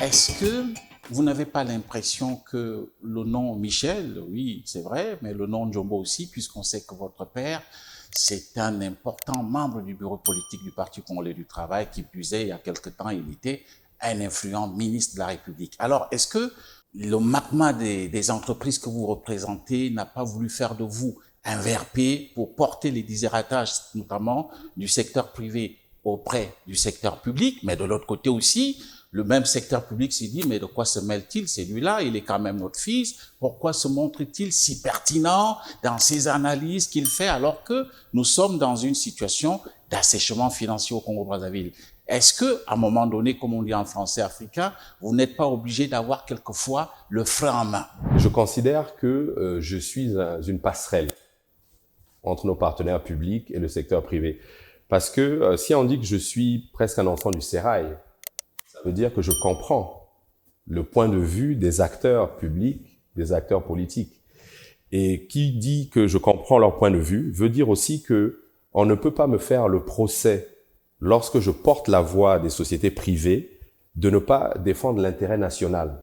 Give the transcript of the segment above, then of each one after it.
Est-ce que vous n'avez pas l'impression que le nom Michel, oui, c'est vrai, mais le nom Njombo aussi, puisqu'on sait que votre père, c'est un important membre du bureau politique du Parti congolais du travail, qui plus est, il y a quelque temps, il était un influent ministre de la République. Alors, est-ce que le magma des entreprises que vous représentez n'a pas voulu faire de vous un VRP pour porter les désiratages, notamment du secteur privé auprès du secteur public, mais de l'autre côté aussi, le même secteur public s'est dit, mais de quoi se mêle-t-il? Celui-là, il est quand même notre fils. Pourquoi se montre-t-il si pertinent dans ses analyses qu'il fait alors que nous sommes dans une situation d'assèchement financier au Congo-Brazzaville? Est-ce que, à un moment donné, comme on dit en français africain, vous n'êtes pas obligé d'avoir quelquefois le frein en main? Je considère que je suis une passerelle entre nos partenaires publics et le secteur privé. Parce que si on dit que je suis presque un enfant du sérail, ça veut dire que je comprends le point de vue des acteurs publics, des acteurs politiques. Et qui dit que je comprends leur point de vue veut dire aussi que on ne peut pas me faire le procès lorsque je porte la voix des sociétés privées de ne pas défendre l'intérêt national.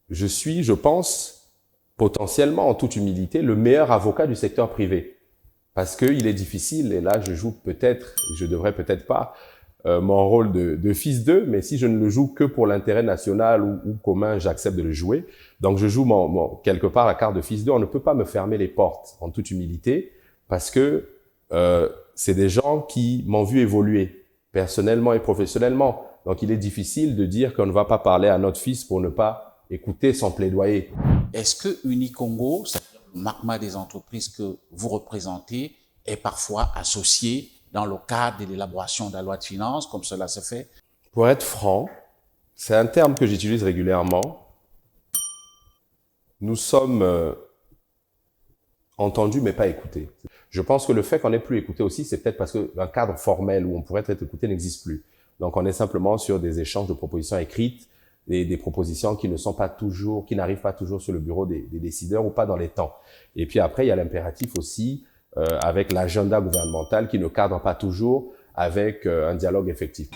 Je suis, je pense, potentiellement, en toute humilité, le meilleur avocat du secteur privé. Parce qu'il est difficile, et là je joue peut-être, je devrais peut-être pas, mon rôle de fils d'eux, mais si je ne le joue que pour l'intérêt national ou commun, j'accepte de le jouer. Donc je joue quelque part la carte de fils d'eux. On ne peut pas me fermer les portes, en toute humilité, parce que c'est des gens qui m'ont vu évoluer, personnellement et professionnellement. Donc il est difficile de dire qu'on ne va pas parler à notre fils pour ne pas écouter son plaidoyer. Est-ce que Unicongo, c'est-à-dire le magma des entreprises que vous représentez, est parfois associé dans le cadre de l'élaboration de la loi de finances, comme cela se fait? Pour être franc, c'est un terme que j'utilise régulièrement. Nous sommes entendus mais pas écoutés. Je pense que le fait qu'on n'ait plus écouté aussi, c'est peut-être parce qu'un cadre formel où on pourrait être écouté n'existe plus. Donc on est simplement sur des échanges de propositions écrites, des propositions qui ne sont pas toujours, qui n'arrivent pas toujours sur le bureau des décideurs ou pas dans les temps. Et puis après, il y a l'impératif aussi avec l'agenda gouvernemental qui ne cadre pas toujours avec un dialogue effectif.